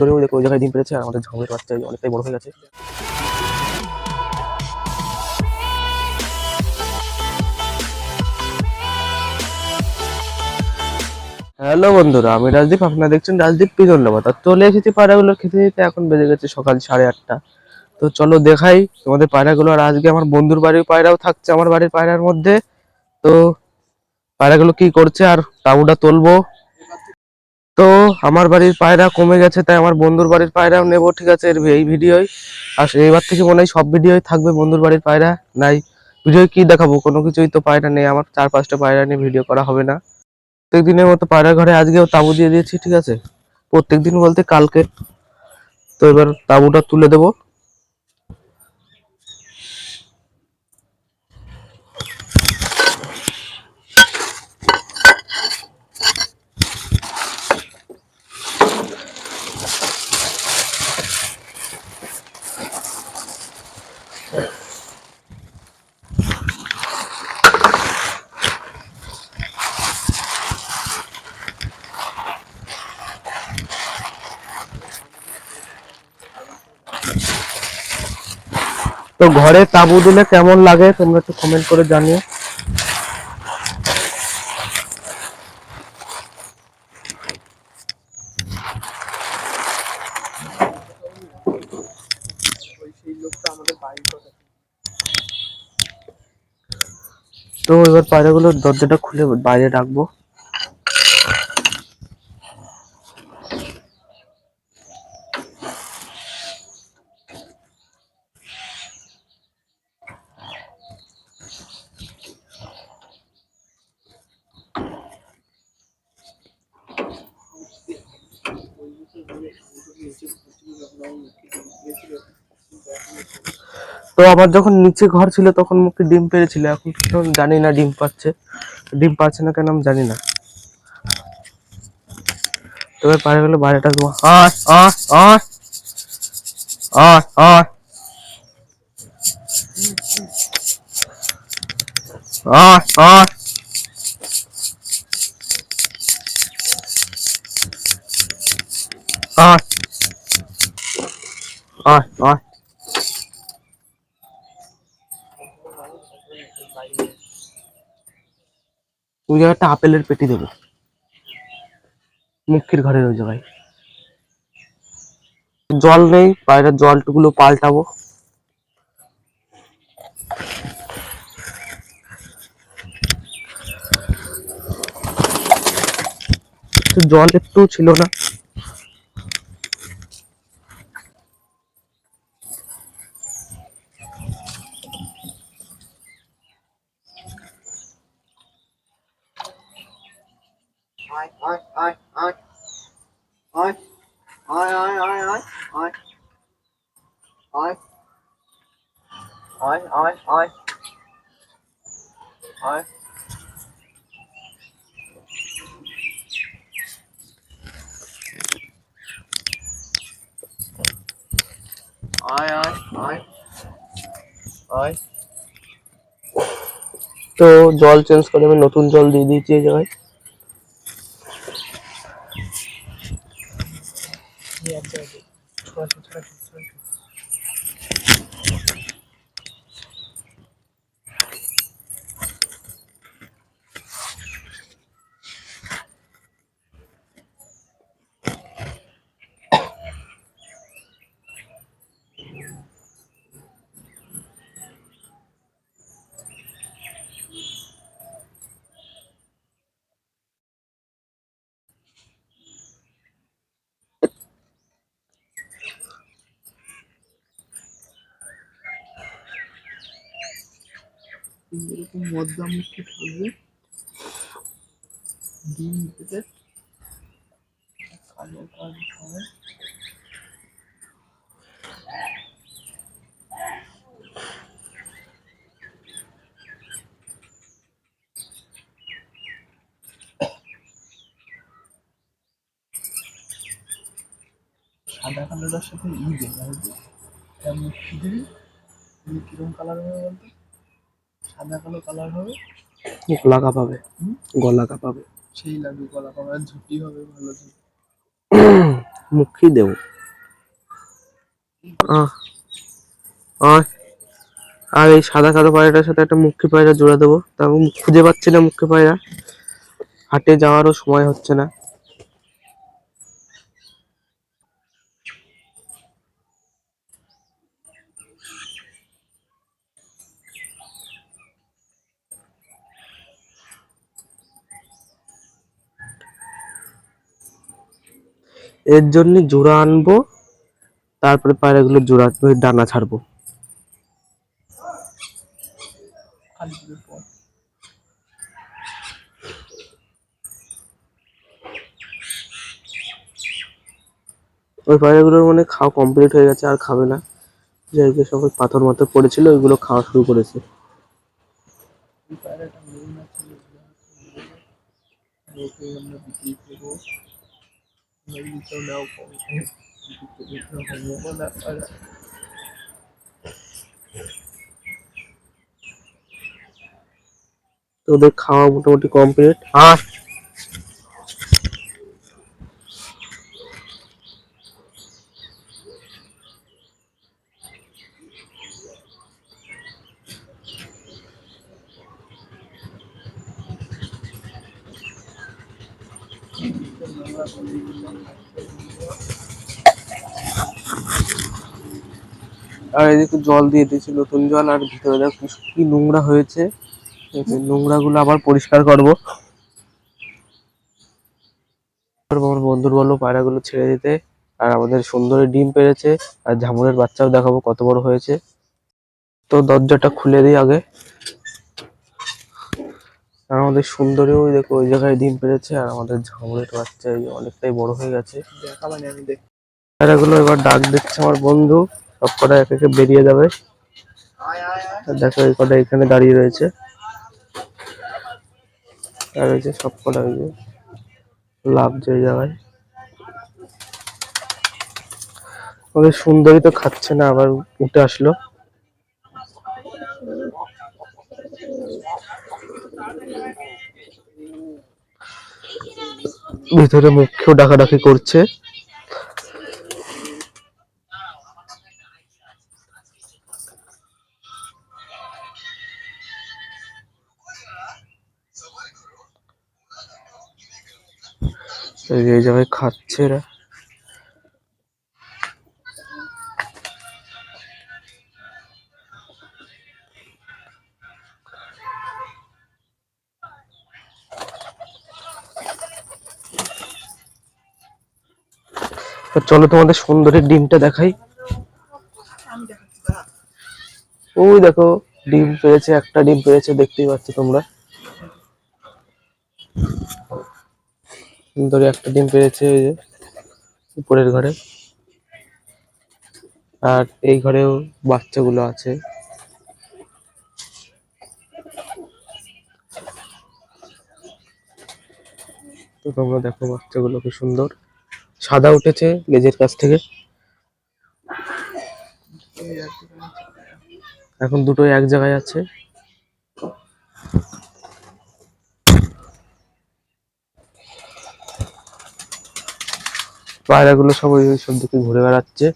ধরেও দেখো ওই জায়গায় ডিম পেড়েছে, আর আমাদের ঝামের বাচ্চা অনেকটাই বড় হয়ে গেছে। হ্যালো বন্ধুরা, আমি রাজদীপ, আপনারা দেখছেন রাজদীপ পিজন্ডাবাদ। আর চলে এসেছি পায়রাগুলোর খেতে দিতে। এখন বেজে গেছে সকাল 8:30। তো চলো দেখাই তোমাদের পায়রাগুলো। আর আজকে আমার বন্ধুর বাড়ির পায়রাও থাকছে আমার বাড়ির পায়রার মধ্যে। তো পায়রাগুলো কি করছে আর তাঁবুটা তুলবো। তো আমার বাড়ির পায়রা কমে গেছে, তাই আমার বন্ধুর বাড়ির পায়রাও নেবো, ঠিক আছে, এই ভিডিওই। আর এইবার থেকে মনে হয় সব ভিডিওই থাকবে বন্ধুর বাড়ির পায়রা। নাই ভিডিও কি দেখাবো, কোনো কিছুই তো পায়রা নেই আমার, 4-5টা পায়রা নিয়ে ভিডিও করা হবে না। প্রত্যেকদিনের মতো পায়রা ঘরে আজকেও তাঁবু দিয়ে দিয়েছি, ঠিক আছে, প্রত্যেকদিন বলতে কালকে। তো এবার তাঁবুটা তুলে দেবো। তো ঘরে তাঁবু দিলে কেমন লাগে তোমরা একটু কমেন্ট করে জানিও। তো এবার পায়রাগুলোর দরজাটা খুলে বাইরে রাখবো। তো আমার যখন নিচে ঘর ছিল তখন মুখে ডিম পেড়েছিল, এখন জানি না ডিম পাচ্ছে, ডিম পাচ্ছে না কেন আমি জানি না। তবে পায়রা গেলে বাইরেটা দেবো। আয় আয় আয় আয় আয় আয় আয় আয় আয় আয়। ওই জায়গাটা আপেলের পেটি দেবো, মুখির ঘরের ওই জায়গায়। জল নেই, পায়রার জলটুকুলো পাল্টাবো। জল একটু ছিল না। তো জল চেঞ্জ করে আমি নতুন জল দিয়ে দিয়েছি এই জায়গায়। এরকম মধ্যমুখী থাকবে, ডিম পেটে কালো কালো হবে। সাদা কালোটার সাথে দেবে হয়তো, মুখি দিবি, কিরকম কালার হবে বলতো, সাদা কালো কালার হবে, গলা কাঁপাবে, গলা কাঁপাবে, সেই লাগবে, গলা কাঁপাবে, ঝুঁটি হবে ভালো ঝুঁটি। মুখি দেবো। আহ আর আর এই সাদা কালো পায়রাটার সাথে একটা মুখী পায়রা জোড়া দেবো, তাও খুঁজে পাচ্ছি না মুখী পায়রা, হাটে যাওয়ারও সময় হচ্ছে না। এর জন্য জোড়া আনবো, তারপরে পায়রাগুলো জোড়া ডানা ছাড়বো। ওই পায়রাগুলোর মানে খাওয়া কমপ্লিট হয়ে গেছে, আর খাবে না। যে সব পাথর মাথর পড়েছিল ওইগুলো খাওয়া শুরু করেছে। তো ওদের খাওয়া মোটামুটি কমপ্লিট। আর আর এদিকে জল দিয়ে দিয়েছি, নতুন জল, আর ভিতরে দেখো কি নোংরা হয়েছে। এই নোংরা গুলো আবার পরিষ্কার করবো। আমার বন্ধুর বললো পায়রাগুলো ছেড়ে দিতে, আর আমাদের সুন্দরী ডিম পেড়েছে, আর ঝামুরের বাচ্চাও দেখাবো কত বড় হয়েছে। তো দরজাটা খুলে দিই আগে। আর আমাদের সুন্দরীও দেখো ওই জায়গায় ডিম পেড়েছে, আর আমাদের ঝামুরের বাচ্চা এই যে অনেকটাই বড় হয়ে গেছে। পায়রাগুলো এবার ডাক দিচ্ছে আমার বন্ধু, সব কটা এক একে বেরিয়ে যাবে। আর দেখো এই কটা এখানে দাঁড়িয়ে রয়েছে, আর এই যে সব কটা ওই যে লাফছে ওই জায়গায়। ওদের সুন্দরী তো খাচ্ছে না, আবার উঠে আসলো। ভিতরে মুখ্য ডাকাডাকি করছে। এই জায়গায় খাচ্ছে এরা। তো চলো তোমাদের সুন্দরীর ডিমটা দেখাই। ওই দেখো ডিম পেড়েছে, একটা ডিম পেড়েছে, দেখতেই পাচ্ছ তোমরা। সুন্দরী একটা ডিম পেড়েছে ওই যে উপরের ঘরে, আর এই ঘরেও বাচ্চাগুলো আছে। তো তোমরা দেখো বাচ্চাগুলো কি সুন্দর সাদা উঠেছে লেজের কাছ থেকে। এখন দুটোই এক জায়গায় আছে। পায়রাগুলো সব ওই সব দিকে ঘুরে বেড়াচ্ছে।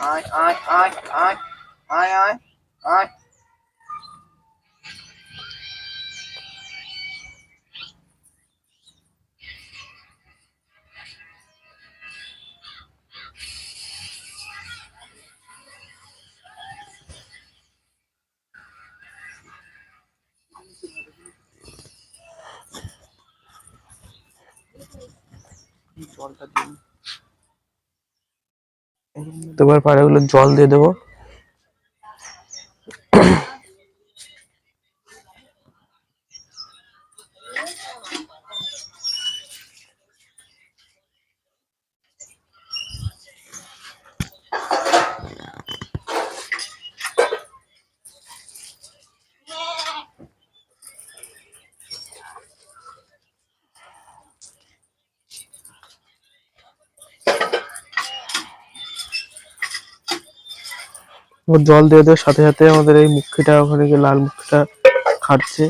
Ai, ai, ai, ai, ai, ai, ai. তোমার পায়রাগুলো জল দিয়ে দেবো। ওর জল দিয়ে দেওয়ার সাথে সাথে আমাদের এই মুখিটা ওখানে গিয়ে লাল মুখিটা খাচ্ছে।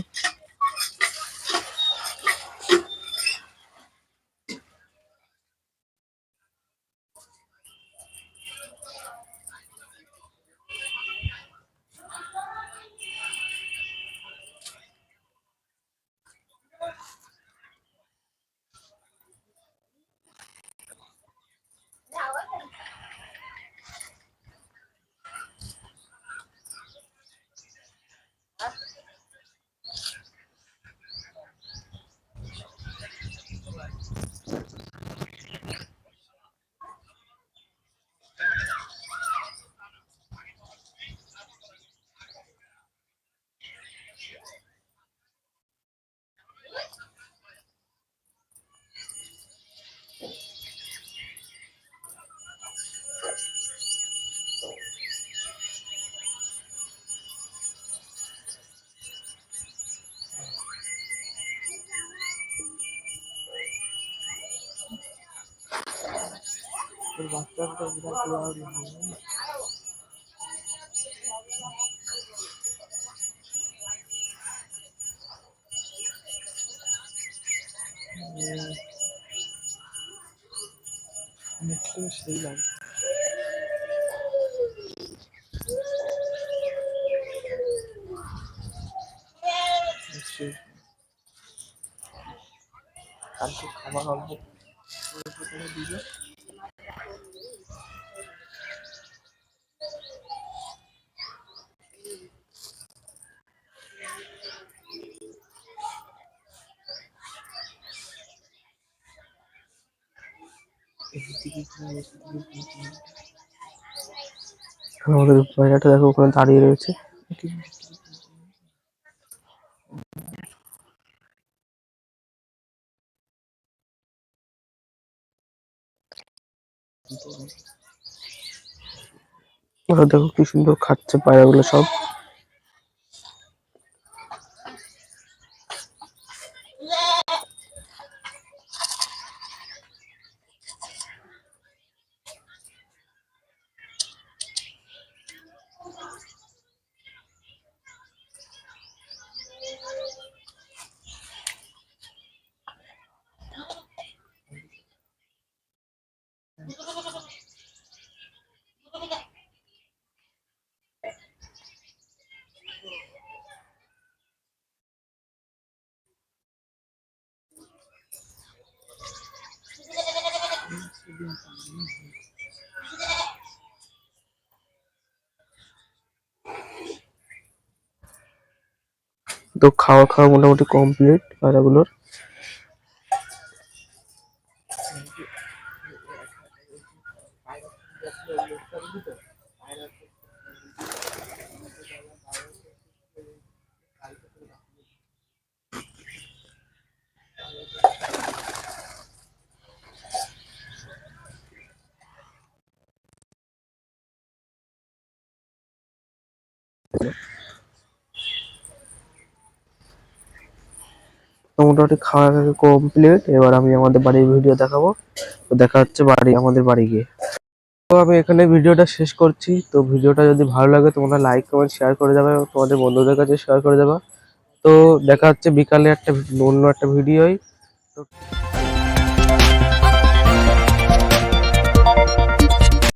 আমাদের পায়রাটা দেখো ওখানে দাঁড়িয়ে রয়েছে। ওরা দেখো কি সুন্দর খাচ্ছে পায়রাগুলো সব। তো খাওয়া খাওয়া মোটামুটি কমপ্লিট পায়রাগুলোর। তো মোটামুটি খাওয়া কমপ্লিট। এবার আমি আমাদের বাড়ির ভিডিও দেখাবো। তো দেখা হচ্ছে আমাদের বাড়ি গিয়ে। তো আমি এখানে ভিডিওটা শেষ করছি। তো ভিডিওটা যদি ভালো লাগে তোমরা লাইক কমেন্ট শেয়ার করে যাবে, তোমাদের বন্ধুদের কাছে শেয়ার করে দেবা। তো দেখা হচ্ছে বিকালে অন্য একটা ভিডিওয়। তো